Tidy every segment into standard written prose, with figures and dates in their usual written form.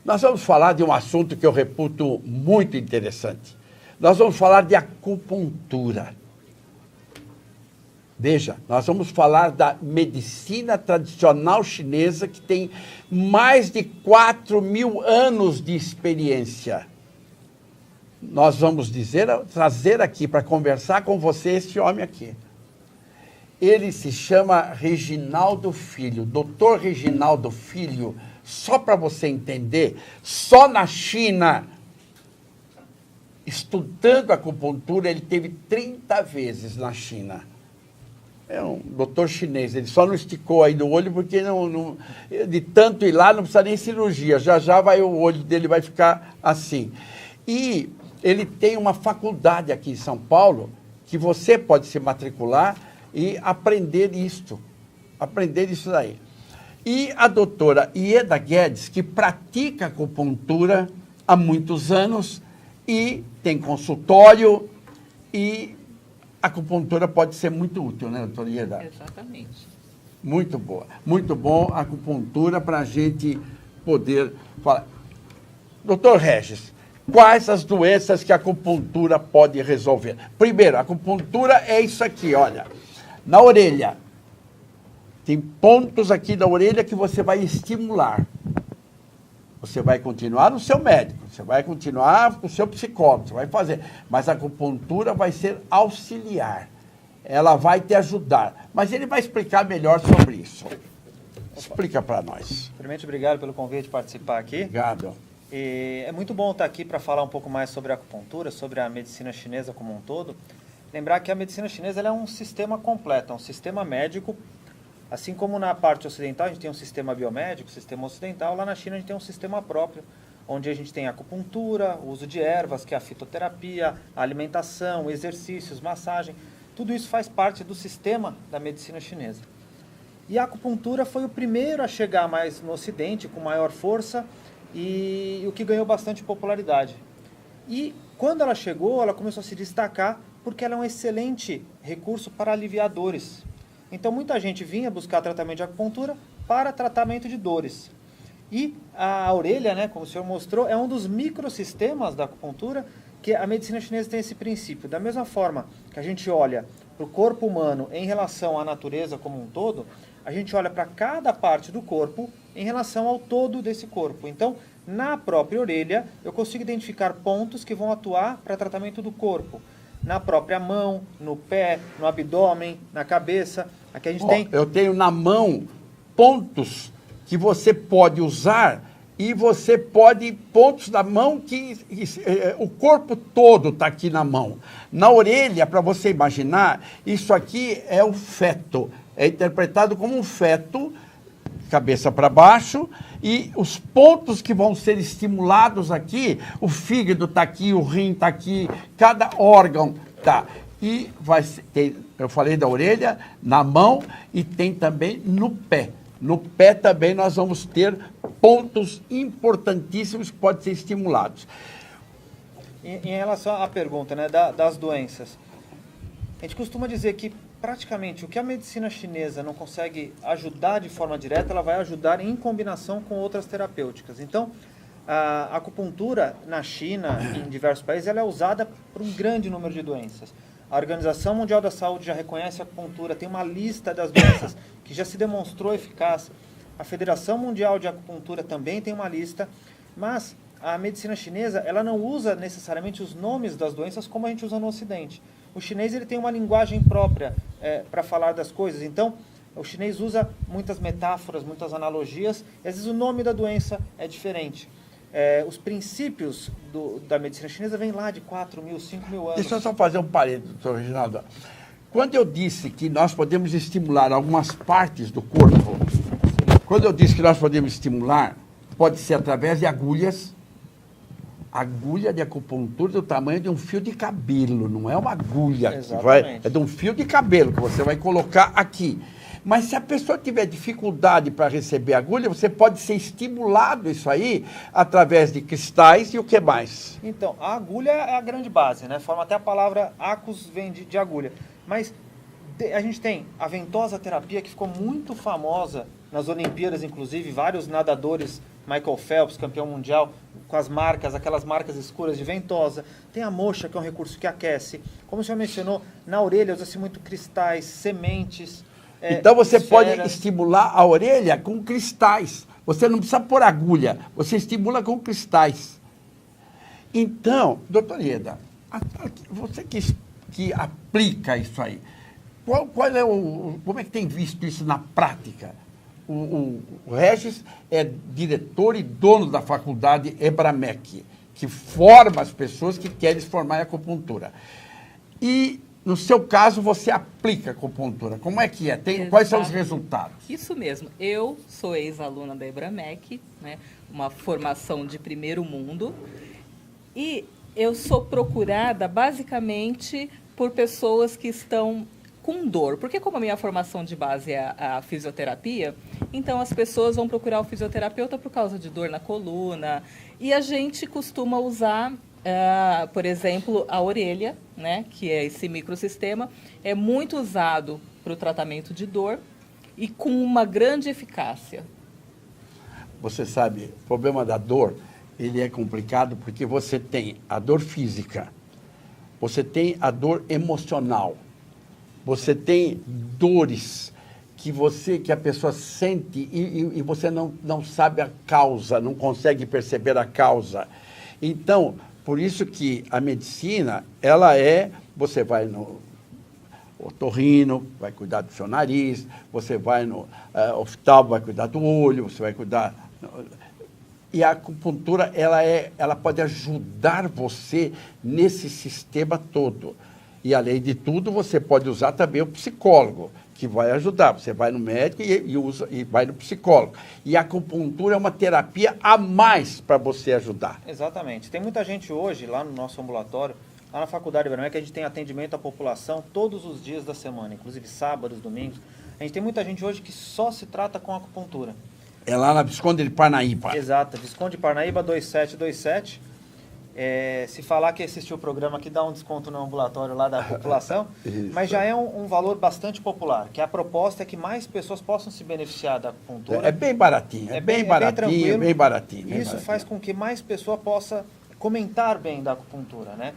Nós vamos falar de um assunto que eu reputo muito interessante. Nós vamos falar de acupuntura. Veja, nós vamos falar da medicina tradicional chinesa que tem mais de 4.000 anos de experiência. Nós vamos trazer aqui para conversar com você esse homem aqui. Ele se chama Reginaldo Filho, Dr. Reginaldo Filho. Só para você entender, só na China, estudando acupuntura, ele teve 30 vezes na China. É um doutor chinês, ele só não esticou aí do olho porque de tanto ir lá não precisa nem cirurgia, já vai, o olho dele vai ficar assim. E ele tem uma faculdade aqui em São Paulo que você pode se matricular e aprender isso daí. E a doutora Ieda Guedes, que pratica acupuntura há muitos anos e tem consultório e a acupuntura pode ser muito útil, né, doutora Ieda? Exatamente. Muito boa. Muito bom a acupuntura para a gente poder falar. Doutor Regis, quais as doenças que a acupuntura pode resolver? Primeiro, a acupuntura é isso aqui, olha. Na orelha. Tem pontos aqui da orelha que você vai estimular. Você vai continuar no seu médico, você vai continuar com o seu psicólogo, você vai fazer. Mas a acupuntura vai ser auxiliar. Ela vai te ajudar. Mas ele vai explicar melhor sobre isso. Explica para nós. Primeiramente, obrigado pelo convite de participar aqui. Obrigado. E é muito bom estar aqui para falar um pouco mais sobre a acupuntura, sobre a medicina chinesa como um todo. Lembrar que a medicina chinesa ela é um sistema completo, é um sistema médico. Assim como na parte ocidental a gente tem um sistema biomédico, sistema ocidental, lá na China a gente tem um sistema próprio, onde a gente tem a acupuntura, o uso de ervas, que é a fitoterapia, a alimentação, exercícios, massagem. Tudo isso faz parte do sistema da medicina chinesa. E a acupuntura foi o primeiro a chegar mais no Ocidente, com maior força, e o que ganhou bastante popularidade. E quando ela chegou, ela começou a se destacar porque ela é um excelente recurso para aliviar dores. Então, muita gente vinha buscar tratamento de acupuntura para tratamento de dores. E a orelha, né, como o senhor mostrou, é um dos microsistemas da acupuntura, que a medicina chinesa tem esse princípio. Da mesma forma que a gente olha para o corpo humano em relação à natureza como um todo, a gente olha para cada parte do corpo em relação ao todo desse corpo. Então, na própria orelha, eu consigo identificar pontos que vão atuar para tratamento do corpo. Na própria mão, no pé, no abdômen, na cabeça. Aqui a gente tem... Eu tenho na mão pontos que você pode usar e você pode... Pontos da mão que o corpo todo está aqui na mão. Na orelha, para você imaginar, isso aqui é o feto. É interpretado como um feto, cabeça para baixo, e os pontos que vão ser estimulados aqui, o fígado está aqui, o rim está aqui, cada órgão está. E vai ter, eu falei da orelha, na mão e tem também no pé. No pé também nós vamos ter pontos importantíssimos que podem ser estimulados. Em relação à pergunta, né, das doenças, a gente costuma dizer que praticamente o que a medicina chinesa não consegue ajudar de forma direta, ela vai ajudar em combinação com outras terapêuticas. Então, a acupuntura na China e em diversos países ela é usada por um grande número de doenças. A Organização Mundial da Saúde já reconhece a acupuntura, tem uma lista das doenças que já se demonstrou eficaz. A Federação Mundial de Acupuntura também tem uma lista, mas a medicina chinesa ela não usa necessariamente os nomes das doenças como a gente usa no Ocidente. O chinês ele tem uma linguagem própria para falar das coisas. Então, o chinês usa muitas metáforas, muitas analogias, e às vezes o nome da doença é diferente. Os princípios da medicina chinesa vêm lá de 4.000, 5.000 anos. Deixa eu só fazer um parênteses, doutor Reginaldo. Quando eu disse que nós podemos estimular algumas partes do corpo, quando eu disse que nós podemos estimular, pode ser através de agulha de acupuntura do tamanho de um fio de cabelo, não é uma agulha que vai, é de um fio de cabelo que você vai colocar aqui. Mas se a pessoa tiver dificuldade para receber agulha, você pode ser estimulado isso aí através de cristais e o que mais? Então, a agulha é a grande base, né? Forma até a palavra acus vem de agulha. Mas a gente tem a ventosa terapia que ficou muito famosa nas Olimpíadas, inclusive, vários nadadores, Michael Phelps, campeão mundial, com as marcas, aquelas marcas escuras de ventosa. Tem a moxa, que é um recurso que aquece. Como o senhor mencionou, na orelha usa-se muito cristais, sementes. Então você pode esferas. estimular a orelha com cristais. Você não precisa pôr agulha, você estimula com cristais. Então, doutor Ieda, você que aplica isso aí, como é que tem visto isso na prática? O Regis é diretor e dono da faculdade Ebramec, que forma as pessoas que querem se formar em acupuntura. E, no seu caso, você aplica acupuntura. Como é que é? Quais são os resultados? Isso mesmo. Eu sou ex-aluna da Ebramec, né? Uma formação de primeiro mundo. E eu sou procurada, basicamente, por pessoas que estão com dor. Porque como a minha formação de base é a fisioterapia, então as pessoas vão procurar o fisioterapeuta por causa de dor na coluna. E a gente costuma usar, por exemplo, a orelha, né, que é esse microsistema, é muito usado para o tratamento de dor e com uma grande eficácia. Você sabe, o problema da dor, ele é complicado porque você tem a dor física, você tem a dor emocional, você tem dores que a pessoa sente e você não sabe a causa, não consegue perceber a causa. Então, por isso que a medicina, você vai no otorrino, vai cuidar do seu nariz, você vai no oftalmo, vai cuidar do olho, você vai cuidar... E a acupuntura, ela pode ajudar você nesse sistema todo. E, além de tudo, você pode usar também o psicólogo, que vai ajudar. Você vai no médico e vai no psicólogo. E a acupuntura é uma terapia a mais para você ajudar. Exatamente. Tem muita gente hoje, lá no nosso ambulatório, lá na Faculdade Ebramec, que a gente tem atendimento à população todos os dias da semana, inclusive sábados, domingos. A gente tem muita gente hoje que só se trata com acupuntura. É lá na Visconde de Parnaíba. Exato, Visconde de Parnaíba 2727. Se falar que assistiu o programa aqui, dá um desconto no ambulatório lá da população, mas já é um valor bastante popular, que a proposta é que mais pessoas possam se beneficiar da acupuntura. É bem baratinho, bem baratinho, bem baratinho. Isso faz com que mais pessoas possam comentar bem da acupuntura, né?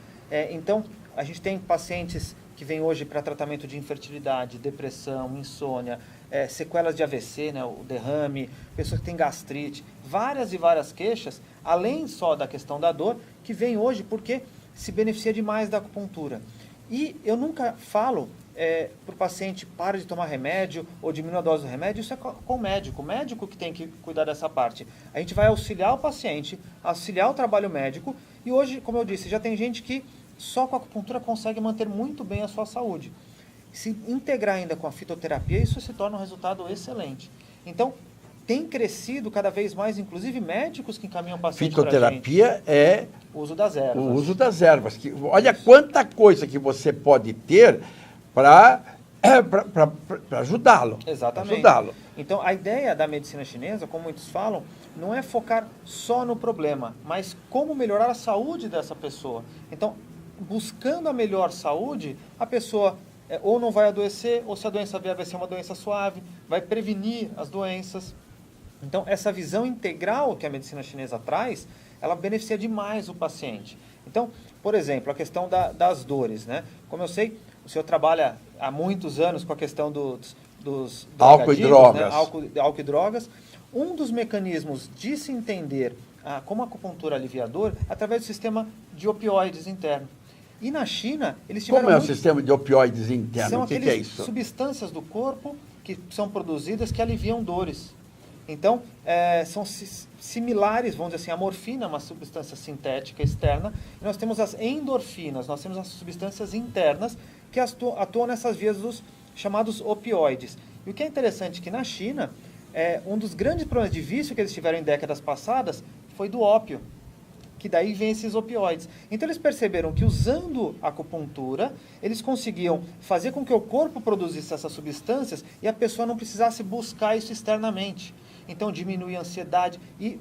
Então, a gente tem pacientes que vêm hoje para tratamento de infertilidade, depressão, insônia, sequelas de AVC, né, o derrame, pessoas que têm gastrite, várias e várias queixas, além só da questão da dor, que vem hoje porque se beneficia demais da acupuntura. E eu nunca falo para o paciente para de tomar remédio ou diminua a dose do remédio, isso é com o médico que tem que cuidar dessa parte. A gente vai auxiliar o paciente, auxiliar o trabalho médico, e hoje, como eu disse, já tem gente que só com a acupuntura consegue manter muito bem a sua saúde. Se integrar ainda com a fitoterapia, isso se torna um resultado excelente. Então, tem crescido cada vez mais, inclusive médicos que encaminham pacientes para a gente. Fitoterapia é o uso das ervas. O uso das ervas. Olha quanta coisa que você pode ter para ajudá-lo. Exatamente. Ajudá-lo. Então, a ideia da medicina chinesa, como muitos falam, não é focar só no problema, mas como melhorar a saúde dessa pessoa. Então, buscando a melhor saúde, a pessoa ou não vai adoecer, ou se a doença vier, vai ser uma doença suave, vai prevenir as doenças. Então, essa visão integral que a medicina chinesa traz, ela beneficia demais o paciente. Então, por exemplo, a questão das dores, né? Como eu sei, o senhor trabalha há muitos anos com a questão dos álcool e drogas. Né? Álcool e drogas. Um dos mecanismos de se entender como a acupuntura alivia a dor é através do sistema de opioides interno. E na China, eles tiveram... Como é o sistema de opioides interno? São o que é isso? Substâncias do corpo que são produzidas que aliviam dores. Então, são similares, vamos dizer assim, a morfina é uma substância sintética externa, e nós temos as endorfinas, nós temos as substâncias internas que atuam nessas vias dos chamados opioides. E o que é interessante é que na China, um dos grandes problemas de vício que eles tiveram em décadas passadas foi do ópio, que daí vem esses opioides. Então eles perceberam que usando a acupuntura, eles conseguiam fazer com que o corpo produzisse essas substâncias e a pessoa não precisasse buscar isso externamente. Então diminui a ansiedade e,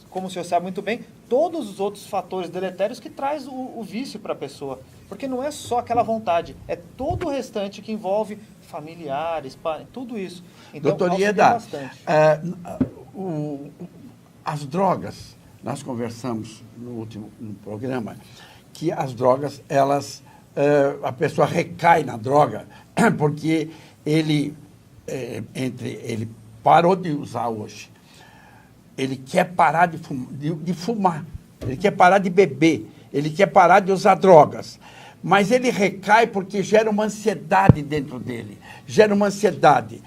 como o senhor sabe muito bem, todos os outros fatores deletérios que traz o vício para a pessoa. Porque não é só aquela vontade, é todo o restante que envolve familiares, tudo isso. Então, doutor Ieda, as drogas, nós conversamos no último programa, que as drogas, a pessoa recai na droga, porque ele parou de usar hoje, ele quer parar de fumar, ele quer parar de beber, ele quer parar de usar drogas. Mas ele recai porque gera uma ansiedade dentro dele, gera uma ansiedade.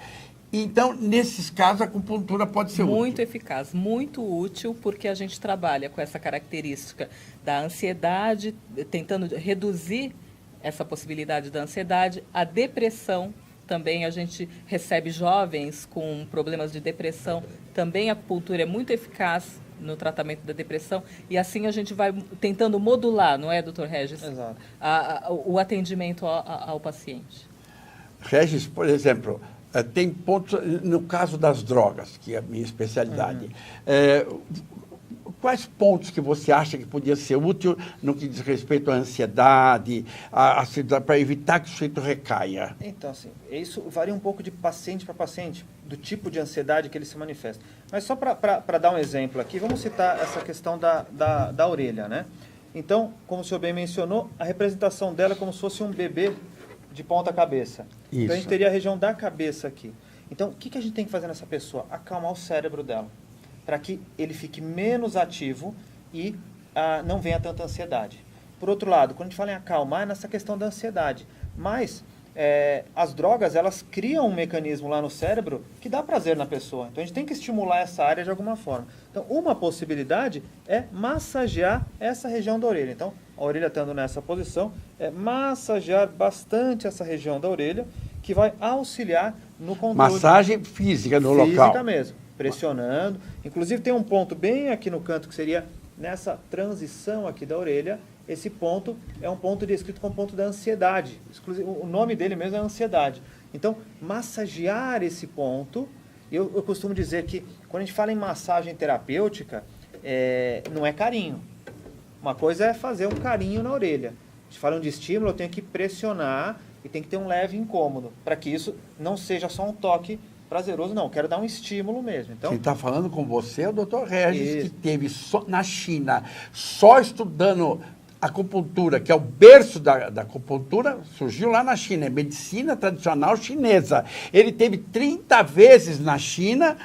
Então, nesses casos, a acupuntura pode ser muito eficaz, muito útil, porque a gente trabalha com essa característica da ansiedade, tentando reduzir essa possibilidade da ansiedade. A depressão, também a gente recebe jovens com problemas de depressão, também a acupuntura é muito eficaz no tratamento da depressão, e assim a gente vai tentando modular, não é, doutor Regis? Exato. O atendimento ao paciente. Regis, por exemplo, tem pontos, no caso das drogas, que é a minha especialidade, quais pontos que você acha que podia ser útil no que diz respeito à ansiedade, para evitar que o sujeito recaia? Então, assim, isso varia um pouco de paciente para paciente, do tipo de ansiedade que ele se manifesta. Mas só para dar um exemplo aqui, vamos citar essa questão da orelha, né? Então, como o senhor bem mencionou, a representação dela é como se fosse um bebê de ponta cabeça. Isso. Então, a gente teria a região da cabeça aqui. Então, o que a gente tem que fazer nessa pessoa? Acalmar o cérebro dela, para que ele fique menos ativo e não venha tanta ansiedade. Por outro lado, quando a gente fala em acalmar, é nessa questão da ansiedade. Mas as drogas, elas criam um mecanismo lá no cérebro que dá prazer na pessoa. Então, a gente tem que estimular essa área de alguma forma. Então, uma possibilidade é massagear essa região da orelha. Então, a orelha estando nessa posição, é massagear bastante essa região da orelha, que vai auxiliar no controle. Massagem física no local. Física mesmo, pressionando. Inclusive tem um ponto bem aqui no canto, que seria nessa transição aqui da orelha. Esse ponto é um ponto descrito como ponto da ansiedade. O nome dele mesmo é ansiedade. Então, massagear esse ponto, eu costumo dizer que quando a gente fala em massagem terapêutica, não é carinho. Uma coisa é fazer um carinho na orelha. A gente fala de estímulo, eu tenho que pressionar e tem que ter um leve incômodo, para que isso não seja só um toque prazeroso, não. Eu quero dar um estímulo mesmo. Então, quem está falando com você é o Dr. Regis, isso. que teve na China, só estudando acupuntura, que é o berço da acupuntura, surgiu lá na China, é medicina tradicional chinesa. Ele teve 30 vezes na China,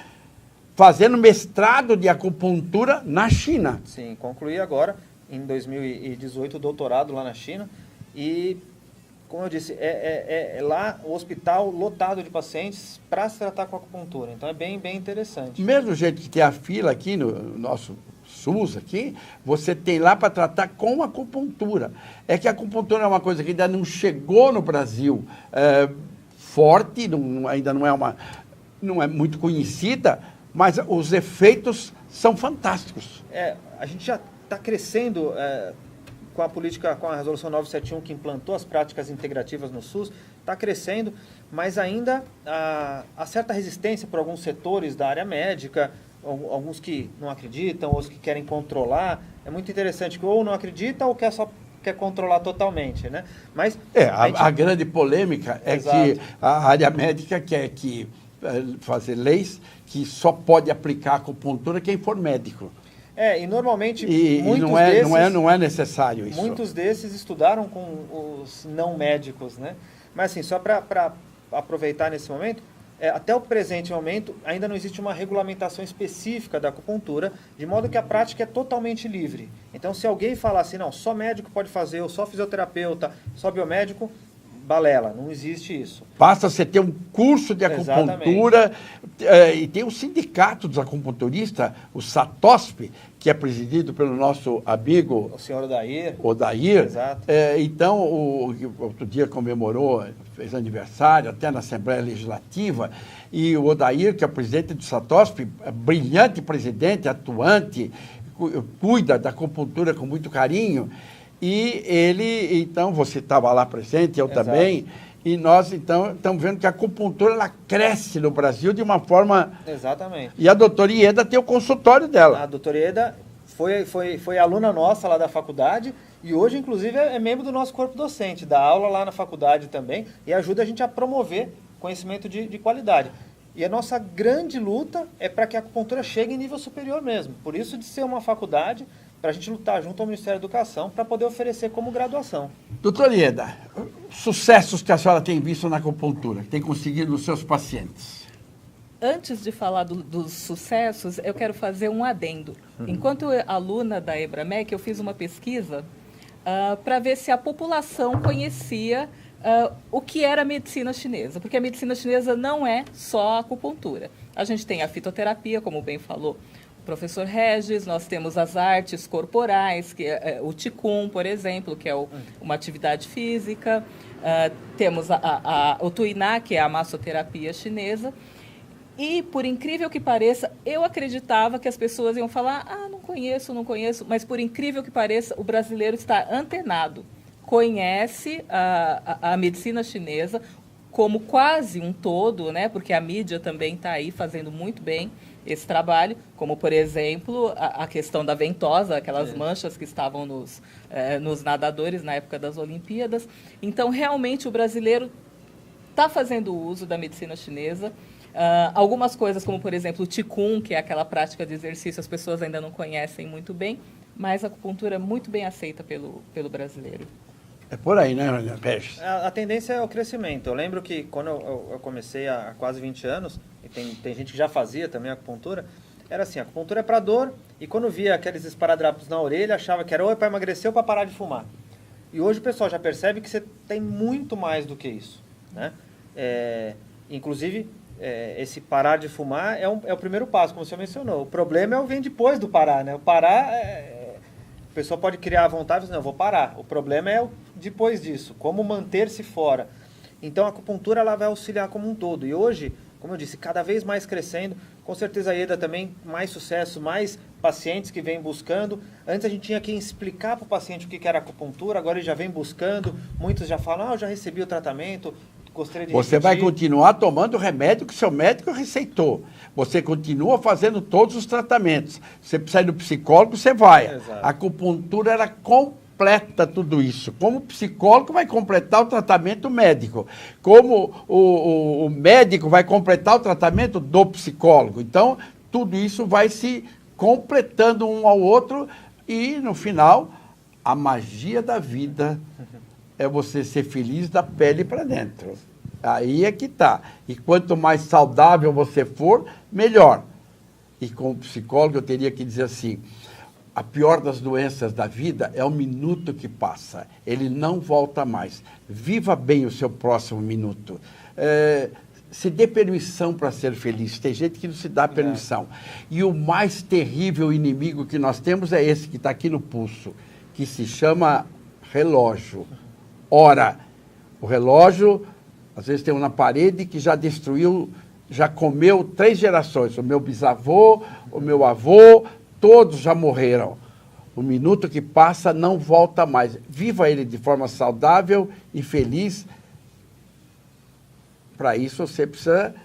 fazendo mestrado de acupuntura na China. Sim, concluí agora, em 2018, o doutorado lá na China. E, como eu disse, lá o hospital lotado de pacientes para se tratar com acupuntura. Então, é bem, bem interessante. Do mesmo jeito que tem a fila aqui no nosso SUS, aqui, você tem lá para tratar com acupuntura. É que a acupuntura é uma coisa que ainda não chegou no Brasil forte, ainda não é muito conhecida, mas os efeitos são fantásticos. A gente já está crescendo com a política, com a resolução 971, que implantou as práticas integrativas no SUS, está crescendo, mas ainda há certa resistência por alguns setores da área médica, alguns que não acreditam, outros que querem controlar. É muito interessante que ou não acredita ou quer controlar totalmente, né? Mas a grande polêmica é que a área médica quer fazer leis que só pode aplicar acupuntura quem for médico. E normalmente não é necessário isso. Muitos desses estudaram com os não médicos, né? Mas assim, só para aproveitar nesse momento, até o presente momento ainda não existe uma regulamentação específica da acupuntura, de modo que a prática é totalmente livre. Então, se alguém falar assim, não, só médico pode fazer, ou só fisioterapeuta, só biomédico, balela, não existe isso. Basta você ter um curso de acupuntura, e tem o sindicato dos acupunturistas, o SATOSP, que é presidido pelo nosso amigo... O senhor Odair. Exato. Então, outro dia comemorou, fez aniversário, até na Assembleia Legislativa, e o Odair, que é o presidente do SATOSP, brilhante presidente, atuante, cuida da acupuntura com muito carinho. E ele, então, você estava lá presente, eu Exato. também, e nós, então, estamos vendo que a acupuntura, ela cresce no Brasil de uma forma... Exatamente. E a doutora Ieda tem o consultório dela. A doutora Ieda foi aluna nossa lá da faculdade E hoje, inclusive, é membro do nosso corpo docente, dá aula lá na faculdade também e ajuda a gente a promover conhecimento de qualidade. E a nossa grande luta é para que a acupuntura chegue em nível superior mesmo. Por isso de ser uma faculdade, para a gente lutar junto ao Ministério da Educação para poder oferecer como graduação. Doutora Ieda, sucessos que a senhora tem visto na acupuntura, que tem conseguido nos seus pacientes? Antes de falar dos sucessos, eu quero fazer um adendo. Enquanto aluna da EBRAMEC, eu fiz uma pesquisa para ver se a população conhecia o que era a medicina chinesa, porque a medicina chinesa não é só a acupuntura. A gente tem a fitoterapia, como bem falou o professor Regis, nós temos as artes corporais, que é o Qigong, por exemplo, que é uma atividade física, temos o Tuiná, que é a massoterapia chinesa. E, por incrível que pareça, eu acreditava que as pessoas iam falar, não conheço, mas, por incrível que pareça, o brasileiro está antenado, conhece a medicina chinesa como quase um todo, né? Porque a mídia também está aí fazendo muito bem esse trabalho, como, por exemplo, a questão da ventosa, aquelas manchas que estavam nos nadadores na época das Olimpíadas. Então, realmente, o brasileiro está fazendo uso da medicina chinesa. Algumas coisas, como, por exemplo, o Qigong, que é aquela prática de exercício, as pessoas ainda não conhecem muito bem, mas a acupuntura é muito bem aceita pelo brasileiro. É por aí, né, Regis? A tendência é o crescimento. Eu lembro que quando eu comecei há quase 20 anos, e tem gente que já fazia também acupuntura, era assim, a acupuntura é para dor, e quando via aqueles esparadrapos na orelha, achava que era ou para emagrecer ou para parar de fumar. E hoje o pessoal já percebe que você tem muito mais do que isso, né? Inclusive, esse parar de fumar é o primeiro passo, como você mencionou. O problema vem depois do parar, né? O parar, a pessoa pode criar a vontade e dizer, não, eu vou parar. O problema é depois disso, como manter-se fora. Então, a acupuntura ela vai auxiliar como um todo. E hoje, como eu disse, cada vez mais crescendo. Com certeza a EDA também, mais sucesso, mais pacientes que vêm buscando. Antes a gente tinha que explicar para o paciente o que era acupuntura, agora ele já vem buscando. Muitos já falam, eu já recebi o tratamento. Você vai continuar tomando o remédio que seu médico receitou. Você continua fazendo todos os tratamentos. Você precisa ir no psicólogo, você vai. Exato. A acupuntura era completa tudo isso. Como o psicólogo vai completar o tratamento médico. Como o médico vai completar o tratamento do psicólogo. Então, tudo isso vai se completando um ao outro e, no final, a magia da vida é você ser feliz da pele para dentro. Aí é que está. E quanto mais saudável você for, melhor. E como psicólogo eu teria que dizer assim, a pior das doenças da vida é o minuto que passa. Ele não volta mais. Viva bem o seu próximo minuto. Se dê permissão para ser feliz. Tem gente que não se dá permissão. E o mais terrível inimigo que nós temos é esse que está aqui no pulso, que se chama relógio. Ora, o relógio, às vezes tem um na parede que já destruiu, já comeu 3 gerações. O meu bisavô, o meu avô, todos já morreram. O minuto que passa não volta mais. Viva ele de forma saudável e feliz. Para isso você precisa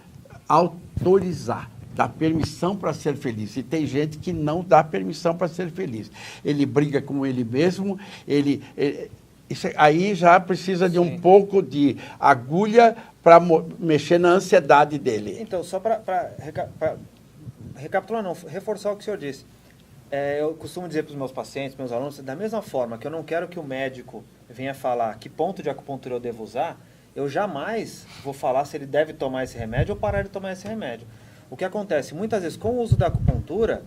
autorizar, dar permissão para ser feliz. E tem gente que não dá permissão para ser feliz. Ele briga com ele mesmo, isso aí já precisa de um pouco de agulha para mexer na ansiedade dele. Então, só para recapitular, não, reforçar o que o senhor disse. Eu costumo dizer para os meus pacientes, meus alunos, da mesma forma que eu não quero que o médico venha falar que ponto de acupuntura eu devo usar, eu jamais vou falar se ele deve tomar esse remédio ou parar de tomar esse remédio. O que acontece? Muitas vezes, com o uso da acupuntura,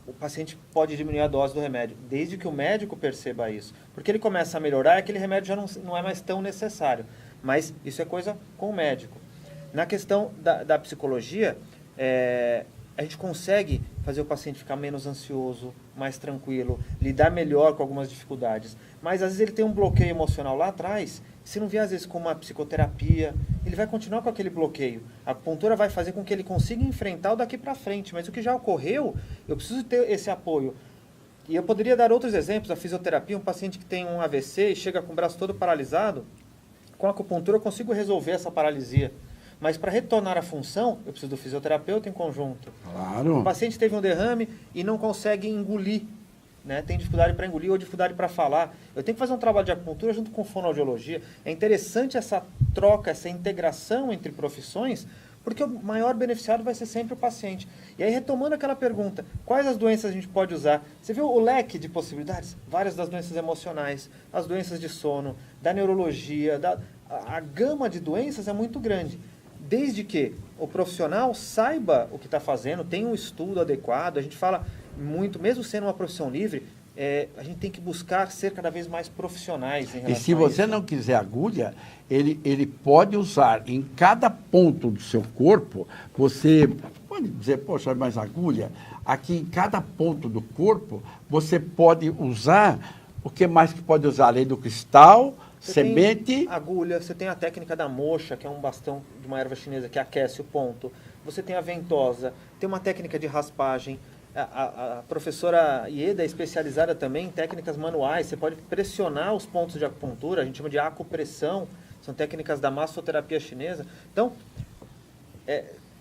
o paciente pode diminuir a dose do remédio, desde que o médico perceba isso. Porque ele começa a melhorar, aquele remédio já não é mais tão necessário. Mas isso é coisa com o médico. Na questão da psicologia, a gente consegue fazer o paciente ficar menos ansioso, mais tranquilo, lidar melhor com algumas dificuldades. Mas, às vezes, ele tem um bloqueio emocional lá atrás. Se não vier, às vezes, com uma psicoterapia, ele vai continuar com aquele bloqueio. A acupuntura vai fazer com que ele consiga enfrentar o daqui para frente. Mas o que já ocorreu, eu preciso ter esse apoio. E eu poderia dar outros exemplos. A fisioterapia, um paciente que tem um AVC e chega com o braço todo paralisado, com a acupuntura eu consigo resolver essa paralisia. Mas para retornar à função, eu preciso do fisioterapeuta em conjunto. Claro. O paciente teve um derrame e não consegue engolir né? Tem dificuldade para engolir ou dificuldade para falar. Eu tenho que fazer um trabalho de acupuntura junto com fonoaudiologia. É interessante essa troca, essa integração entre profissões, porque o maior beneficiado vai ser sempre o paciente. E aí, retomando aquela pergunta, quais as doenças a gente pode usar? Você viu o leque de possibilidades? Várias das doenças emocionais, as doenças de sono, da neurologia, a gama de doenças é muito grande. Desde que o profissional saiba o que está fazendo, tenha um estudo adequado, a gente fala muito, mesmo sendo uma profissão livre, a gente tem que buscar ser cada vez mais profissionais em relação E se você não quiser agulha, ele pode usar em cada ponto do seu corpo, você pode dizer, poxa, mas agulha, aqui em cada ponto do corpo, você pode usar, o que mais que pode usar? Além do cristal, você semente... tem agulha, você tem a técnica da moxa, que é um bastão de uma erva chinesa que aquece o ponto. Você tem a ventosa, tem uma técnica de raspagem. A professora Ieda é especializada também em técnicas manuais. Você pode pressionar os pontos de acupuntura, a gente chama de acupressão, são técnicas da massoterapia chinesa. Então,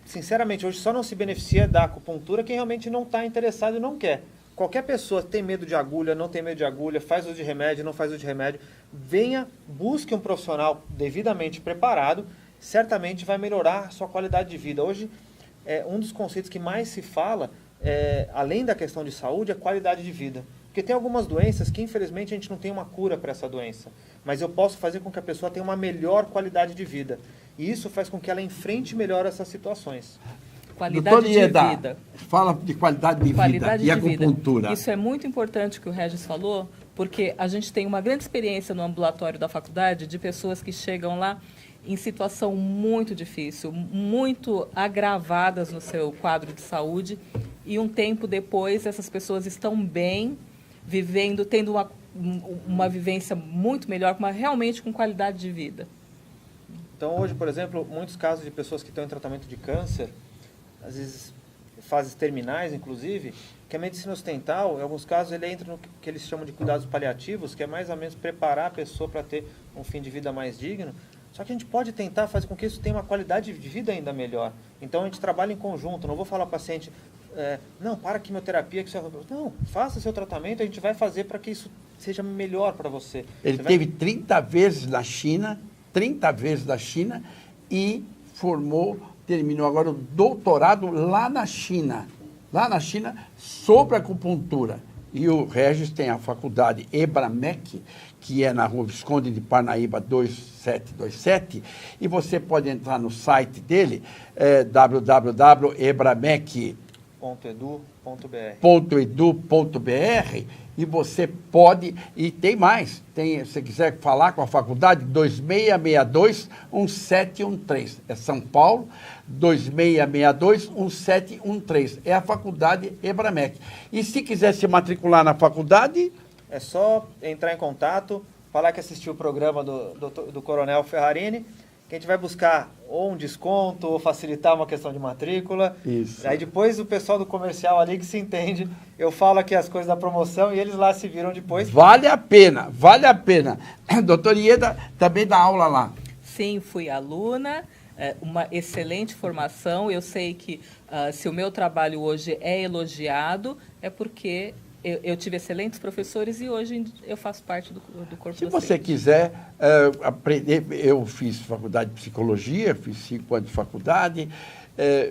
sinceramente, hoje só não se beneficia da acupuntura quem realmente não está interessado e não quer. Qualquer pessoa tem medo de agulha, não tem medo de agulha, faz uso de remédio, não faz uso de remédio, venha, busque um profissional devidamente preparado, certamente vai melhorar a sua qualidade de vida. Hoje, um dos conceitos que mais se fala, além da questão de saúde, é qualidade de vida. Porque tem algumas doenças que, infelizmente, a gente não tem uma cura para essa doença. Mas eu posso fazer com que a pessoa tenha uma melhor qualidade de vida. E isso faz com que ela enfrente melhor essas situações. Qualidade de vida. Fala de qualidade de Qualidade vida e de acupuntura. Vida. Isso é muito importante que o Regis falou, porque a gente tem uma grande experiência no ambulatório da faculdade de pessoas que chegam lá em situação muito difícil, muito agravadas no seu quadro de saúde, e um tempo depois essas pessoas estão bem, vivendo, tendo uma vivência muito melhor, realmente com qualidade de vida. Então hoje, por exemplo, muitos casos de pessoas que estão em tratamento de câncer, às vezes fases terminais, inclusive, que a medicina ocidental, em alguns casos, ele entra no que eles chamam de cuidados paliativos, que é mais ou menos preparar a pessoa para ter um fim de vida mais digno. Só que a gente pode tentar fazer com que isso tenha uma qualidade de vida ainda melhor. Então a gente trabalha em conjunto, não vou falar ao paciente, não, para a quimioterapia, que você... não, faça seu tratamento, a gente vai fazer para que isso seja melhor para você. Ele teve 30 vezes na China, e terminou agora o doutorado lá na China, sobre acupuntura. E o Regis tem a faculdade EBRAMEC, que é na Rua Visconde de Parnaíba 2727, e você pode entrar no site dele, www.ebramec.edu.br, e você pode, e tem mais, se você quiser falar com a faculdade, 2662-1713, é São Paulo, 2662-1713, é a faculdade EBRAMEC. E se quiser se matricular na faculdade... É só entrar em contato, falar que assistiu o programa do Coronel Ferrarini, que a gente vai buscar ou um desconto, ou facilitar uma questão de matrícula. Isso. Aí depois o pessoal do comercial ali que se entende, eu falo aqui as coisas da promoção e eles lá se viram depois. Vale a pena. Doutor Ieda também dá aula lá. Sim, fui aluna, uma excelente formação. Eu sei que se o meu trabalho hoje é elogiado, é porque... Eu tive excelentes professores e hoje eu faço parte do corpo docente. Se você quiser aprender, eu fiz faculdade de psicologia, fiz 5 anos de faculdade,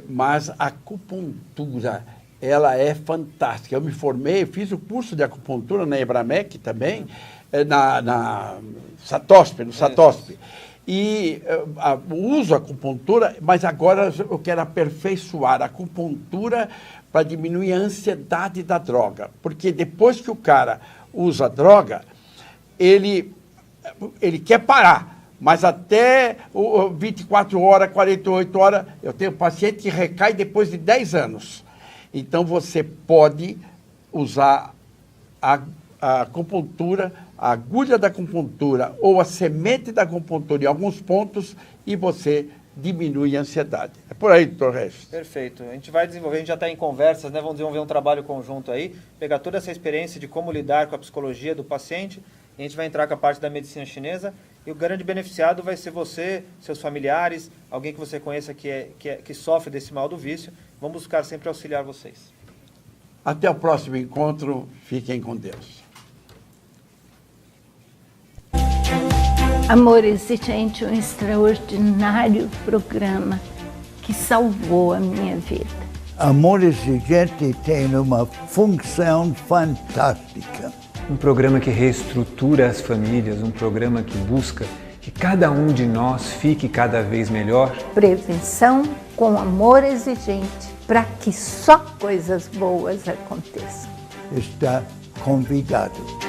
mas a acupuntura, ela é fantástica. Eu me formei, fiz o curso de acupuntura na EBRAMEC também, no SATOSP. E uso a acupuntura, mas agora eu quero aperfeiçoar a acupuntura para diminuir a ansiedade da droga. Porque depois que o cara usa a droga, ele quer parar. Mas até 24 horas, 48 horas, eu tenho paciente que recai depois de 10 anos. Então você pode usar a acupuntura, a agulha da acupuntura ou a semente da acupuntura em alguns pontos e você diminui a ansiedade. É por aí, doutor Regis. Perfeito. A gente vai desenvolver, a gente já está em conversas, né? Vamos desenvolver um trabalho conjunto aí, pegar toda essa experiência de como lidar com a psicologia do paciente, e a gente vai entrar com a parte da medicina chinesa, e o grande beneficiado vai ser você, seus familiares, alguém que você conheça que sofre desse mal do vício. Vamos buscar sempre auxiliar vocês. Até o próximo encontro. Fiquem com Deus. Amor Exigente é um extraordinário programa que salvou a minha vida. Amor Exigente tem uma função fantástica. Um programa que reestrutura as famílias, um programa que busca que cada um de nós fique cada vez melhor. Prevenção com amor exigente, para que só coisas boas aconteçam. Está convidado.